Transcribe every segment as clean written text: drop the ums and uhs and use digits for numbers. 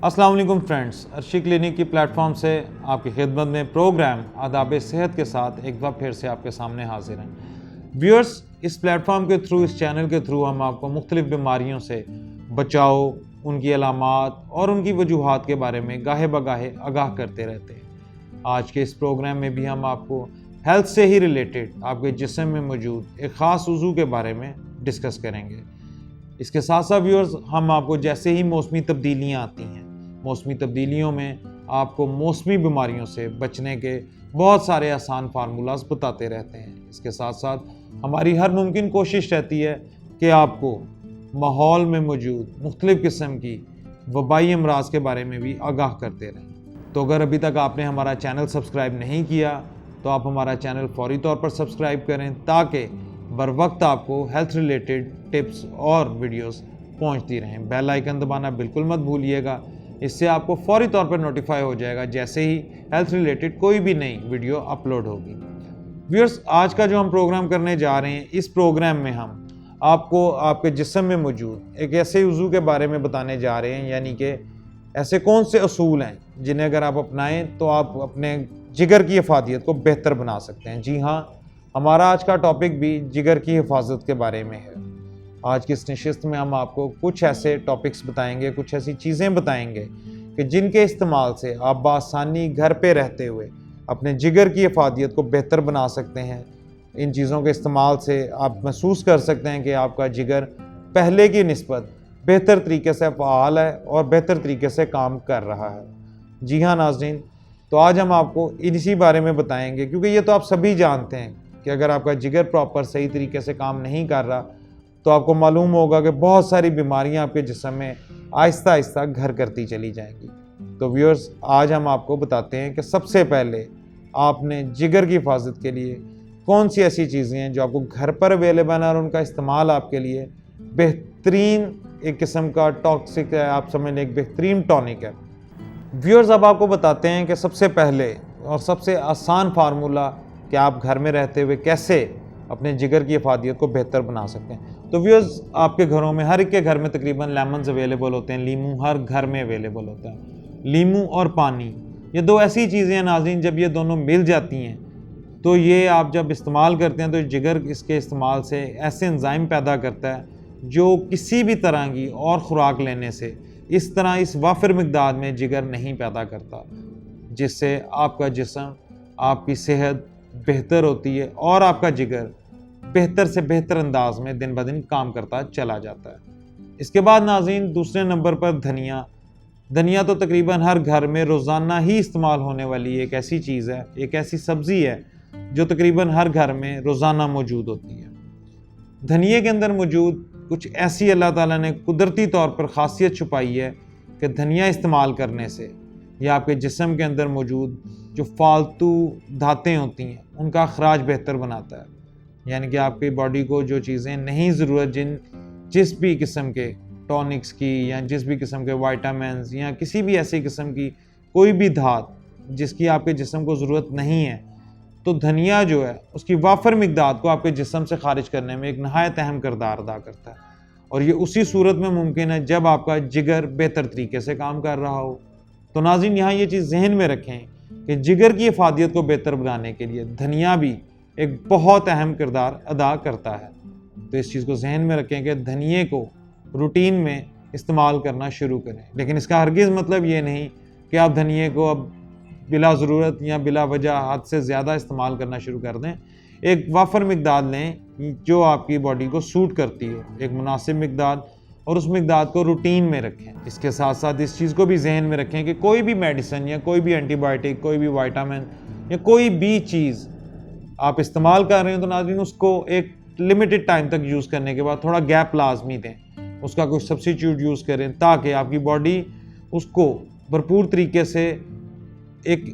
अस्सलाम वालेकुम friends, Arshi clinic की प्लेटफॉर्म से आपकी खिदमत में प्रोग्राम आदाब सेहत के साथ एक बार फिर से आपके सामने हाजिर हैं। व्यूअर्स, इस प्लेटफॉर्म के थ्रू, इस चैनल के थ्रू हम आपको मुख्तलिफ बीमारियों से बचाव, उनकी अलामात और उनकी वजूहात के बारे में गाहे बगाहे आगाह करते रहते हैं। आज के इस प्रोग्राम में भी हम आपको हेल्थ से ही रिलेटेड आपके जिस्म में मौजूद एक ख़ास उज़ू के बारे में डिस्कस करेंगे। इसके साथ साथ व्यूअर्स, हम आपको जैसे ही मौसमी तब्दीलियाँ आती हैं, मौसमी तब्दीलियों में आपको मौसमी बीमारियों से बचने के बहुत सारे आसान फार्मूलाज बताते रहते हैं। इसके साथ साथ हमारी हर मुमकिन कोशिश रहती है कि आपको माहौल में मौजूद मुख्तलिफ़ किस्म की वबाई अमराज के बारे में भी आगाह करते रहें। तो अगर अभी तक आपने हमारा चैनल सब्सक्राइब नहीं किया तो आप हमारा चैनल फौरी तौर पर सब्सक्राइब करें, ताकि बर वक्त आपको हेल्थ रिलेटेड टिप्स और वीडियोस पहुंचती रहें। बेल आइकन दबाना बिल्कुल मत भूलिएगा, इससे आपको फौरी तौर पर नोटिफाई हो जाएगा जैसे ही हेल्थ रिलेटेड कोई भी नई वीडियो अपलोड होगी। व्यूअर्स, आज का जो हम प्रोग्राम करने जा रहे हैं, इस प्रोग्राम में हम आपको आपके जिस्म में मौजूद एक ऐसे उज़ू के बारे में बताने जा रहे हैं, यानी कि ऐसे कौन से असूल हैं जिन्हें अगर आप अपनाएं तो आप अपने जिगर की हिफाजत को बेहतर बना सकते हैं। जी हाँ, हमारा आज का टॉपिक भी जिगर की हिफाजत के बारे में है। आज की इस नशिस्त में हम आपको कुछ ऐसे टॉपिक्स बताएंगे, कुछ ऐसी चीज़ें बताएंगे कि जिनके इस्तेमाल से आप बआसानी घर पे रहते हुए अपने जिगर की हिफाजत को बेहतर बना सकते हैं। इन चीज़ों के इस्तेमाल से आप महसूस कर सकते हैं कि आपका जिगर पहले की निस्बत बेहतर तरीके से फ़आल है और बेहतर तरीके से काम कर रहा है। जी हाँ नाज़रीन, तो आज हम आपको इसी बारे में बताएंगे, क्योंकि ये तो आप सभी जानते हैं कि अगर आपका जिगर प्रॉपर सही तरीके से काम नहीं कर रहा तो आपको मालूम होगा कि बहुत सारी बीमारियां आपके जिस्म में आहिस्ता आहिस्ता घर करती चली जाएंगी। तो व्यूअर्स, आज हम आपको बताते हैं कि सबसे पहले आपने जिगर की हिफाजत के लिए कौन सी ऐसी चीज़ें हैं जो आपको घर पर अवेलेबल है और उनका इस्तेमाल आपके लिए बेहतरीन एक किस्म का टॉक्सिक है, आप समझ लें एक बेहतरीन टॉनिक है। व्यूअर्स, अब आपको बताते हैं कि सबसे पहले और सबसे आसान फार्मूला कि आप घर में रहते हुए कैसे अपने जिगर की हिफाजत को बेहतर बना सकते हैं। तो व्यूअर्स, आपके घरों में हर एक के घर में तकरीबन लेमन्स अवेलेबल होते हैं, लीमू हर घर में अवेलेबल होता है। लीमू और पानी, ये दो ऐसी चीज़ें हैं नाज़रीन, जब ये दोनों मिल जाती हैं तो ये आप जब इस्तेमाल करते हैं तो जिगर इसके इस्तेमाल से ऐसे एंजाइम पैदा करता है जो किसी भी तरह की और ख़ुराक लेने से इस तरह इस वाफिर मिक़दार में जिगर नहीं पैदा करता, जिससे आपका जिस्म, आपकी सेहत बेहतर होती है और आपका जिगर बेहतर से बेहतर अंदाज में दिन ब दिन काम करता चला जाता है। इसके बाद नाज़रीन, दूसरे नंबर पर धनिया तो तकरीबन हर घर में रोज़ाना ही इस्तेमाल होने वाली एक ऐसी चीज़ है, एक ऐसी सब्ज़ी है जो तकरीबन हर घर में रोज़ाना मौजूद होती है। धनिए के अंदर मौजूद कुछ ऐसी अल्लाह ताला ने कुदरती तौर पर ख़ासियत छुपाई है कि धनिया इस्तेमाल करने से या आपके जिस्म के अंदर मौजूद जो फालतू धातें होती हैं उनका अखराज बेहतर बनाता है। यानी कि आपकी बॉडी को जो चीज़ें नहीं ज़रूरत, जिस भी किस्म के टॉनिक्स की या जिस भी किस्म के वाइटामिन्स या किसी भी ऐसी किस्म की कोई भी धात जिसकी आपके जिस्म को ज़रूरत नहीं है, तो धनिया जो है उसकी वाफर मिक़दार को आपके जिस्म से खारिज करने में एक नहायत अहम किरदार अदा करता है। और ये उसी सूरत में मुमकिन है जब आपका जिगर बेहतर तरीके से काम कर रहा हो। तो नाज़रीन, यहाँ ये चीज़ जहन में रखें कि जिगर की हिफाजत को बेहतर बनाने के लिए धनिया भी एक बहुत अहम किरदार अदा करता है। तो इस चीज़ को जहन में रखें कि धनिए को रूटीन में इस्तेमाल करना शुरू करें, लेकिन इसका हरगिज़ मतलब ये नहीं कि आप धनिए को अब बिला ज़रूरत या बिला वजह हद से ज़्यादा इस्तेमाल करना शुरू कर दें। एक वाफर मिक़दार लें जो आपकी बॉडी को सूट करती हो, एक मुनासिब मिक़दार, और उस मिक़दार को रूटीन में रखें। इसके साथ साथ इस चीज़ को भी जहन में रखें कि कोई भी मेडिसिन या कोई भी एंटीबायोटिक, कोई भी विटामिन या कोई भी चीज़ आप इस्तेमाल कर रहे हैं तो नाज़रीन उसको एक लिमिटेड टाइम तक यूज़ करने के बाद थोड़ा गैप लाजमी दें, उसका कोई सब्स्टिट्यूट यूज़ करें, ताकि आपकी बॉडी उसको भरपूर तरीके से एक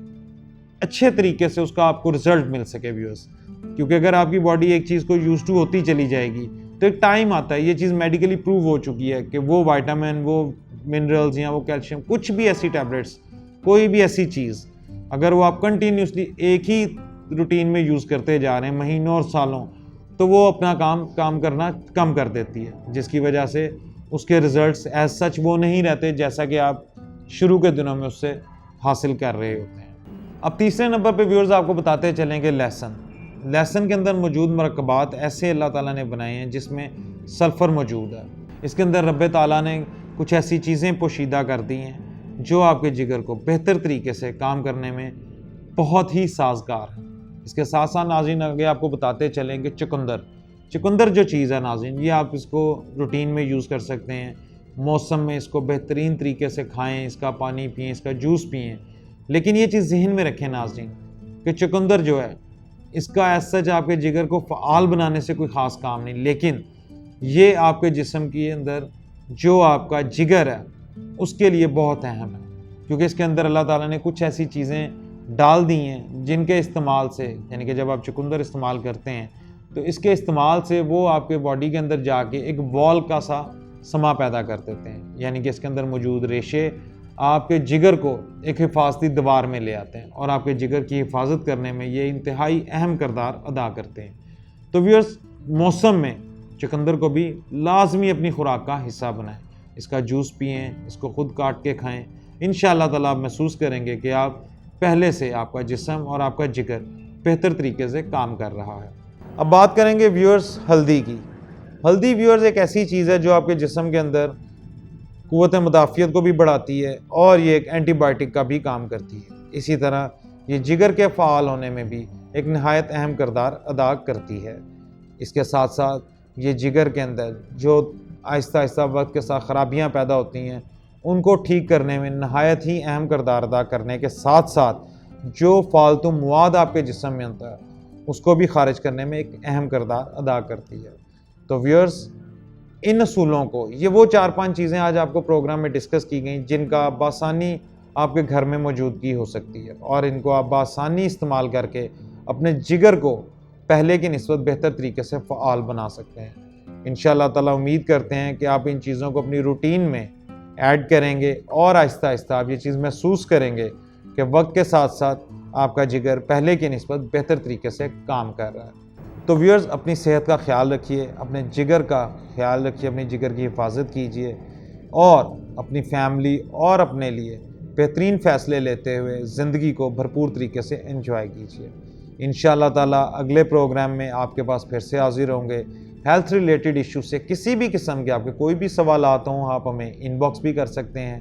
अच्छे तरीके से उसका आपको रिज़ल्ट मिल सके व्यूअर्स। क्योंकि अगर आपकी बॉडी एक चीज़ को यूज़ टू होती चली जाएगी तो एक टाइम आता है, ये चीज़ मेडिकली प्रूव हो चुकी है कि वो विटामिन, वो मिनरल्स या वो कैल्शियम, कुछ भी ऐसी टैबलेट्स, कोई भी ऐसी चीज़ अगर वो आप कंटिन्यूसली एक ही रूटीन में यूज़ करते जा रहे हैं महीनों और सालों, तो वो अपना काम करना कम कर देती है, जिसकी वजह से उसके रिज़ल्ट्स एज सच वो नहीं रहते जैसा कि आप شروع کے دنوں میں اس سے حاصل کر رہے ہوتے ہیں۔ اب تیسرے نمبر پہ ویورز آپ کو بتاتے چلیں کہ لہسن کے اندر موجود مرکبات ایسے اللہ تعالیٰ نے بنائے ہیں جس میں سلفر موجود ہے۔ اس کے اندر رب تعالیٰ نے کچھ ایسی چیزیں پوشیدہ کر دی ہیں جو آپ کے جگر کو بہتر طریقے سے کام کرنے میں بہت ہی سازگار ہیں۔ اس کے ساتھ ساتھ ناظرین آگے آپ کو بتاتے چلیں کہ چقندر جو چیز ہے ناظرین، یہ آپ اس کو روٹین میں یوز کر سکتے ہیں، موسم میں اس کو بہترین طریقے سے کھائیں، اس کا پانی پئیں، اس کا جوس پئیں، لیکن یہ چیز ذہن میں رکھیں ناظرین کہ چقندر جو ہے اس کا ایز سچ آپ کے جگر کو فعال بنانے سے کوئی خاص کام نہیں، لیکن یہ آپ کے جسم کے اندر جو آپ کا جگر ہے اس کے لیے بہت اہم ہے، کیونکہ اس کے اندر اللہ تعالیٰ نے کچھ ایسی چیزیں ڈال دی ہیں جن کے استعمال سے، یعنی کہ جب آپ چقندر استعمال کرتے ہیں تو اس کے استعمال سے وہ آپ کے باڈی کے اندر جا کے ایک بال کا سا سما پیدا کر دیتے ہیں، یعنی کہ اس کے اندر موجود ریشے آپ کے جگر کو ایک حفاظتی دیوار میں لے آتے ہیں اور آپ کے جگر کی حفاظت کرنے میں یہ انتہائی اہم کردار ادا کرتے ہیں۔ تو ویورز، موسم میں چقندر کو بھی لازمی اپنی خوراک کا حصہ بنائیں، اس کا جوس پئیں، اس کو خود کاٹ کے کھائیں، انشاءاللہ تعالیٰ آپ محسوس کریں گے کہ آپ پہلے سے آپ کا جسم اور آپ کا جگر بہتر طریقے سے کام کر رہا ہے۔ اب بات کریں گے ویورز ہلدی کی۔ ہلدی ویورز ایک ایسی چیز ہے جو آپ کے جسم کے اندر قوت مدافعت کو بھی بڑھاتی ہے اور یہ ایک اینٹی بائیوٹک کا بھی کام کرتی ہے، اسی طرح یہ جگر کے فعال ہونے میں بھی ایک نہایت اہم کردار ادا کرتی ہے۔ اس کے ساتھ ساتھ یہ جگر کے اندر جو آہستہ آہستہ وقت کے ساتھ خرابیاں پیدا ہوتی ہیں ان کو ٹھیک کرنے میں نہایت ہی اہم کردار ادا کرنے کے ساتھ ساتھ جو فالتو مواد آپ کے جسم میں ہوتا ہے اس کو بھی خارج کرنے میں ایک اہم کردار ادا کرتی ہے۔ تو ویورز، ان اصولوں کو، یہ وہ 4-5 چیزیں آج آپ کو پروگرام میں ڈسکس کی گئیں جن کا بآسانی آپ کے گھر میں موجودگی ہو سکتی ہے اور ان کو آپ بآسانی استعمال کر کے اپنے جگر کو پہلے کی نسبت بہتر طریقے سے فعال بنا سکتے ہیں۔ انشاءاللہ تعالیٰ امید کرتے ہیں کہ آپ ان چیزوں کو اپنی روٹین میں ایڈ کریں گے اور آہستہ آہستہ آپ یہ چیز محسوس کریں گے کہ وقت کے ساتھ ساتھ آپ کا جگر پہلے کی نسبت بہتر طریقے سے کام کر رہا ہے۔ تو ویورز، اپنی صحت کا خیال رکھیے، اپنے جگر کا خیال رکھیے، اپنی جگر کی حفاظت کیجیے اور اپنی فیملی اور اپنے لیے بہترین فیصلے لیتے ہوئے زندگی کو بھرپور طریقے سے انجوائے کیجیے۔ انشاءاللہ تعالیٰ اگلے پروگرام میں آپ کے پاس پھر سے حاضر ہوں گے۔ ہیلتھ ریلیٹڈ ایشو سے کسی بھی قسم کے آپ کے کوئی بھی سوالات ہوں آپ ہمیں ان باکس بھی کر سکتے ہیں۔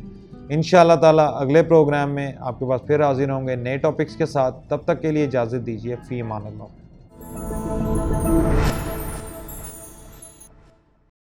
انشاءاللہ تعالیٰ اگلے پروگرام میں آپ کے پاس پھر حاضر ہوں گے نئے ٹاپکس کے ساتھ۔ تب تک کے لیے اجازت دیجیے، فی امان اللہ۔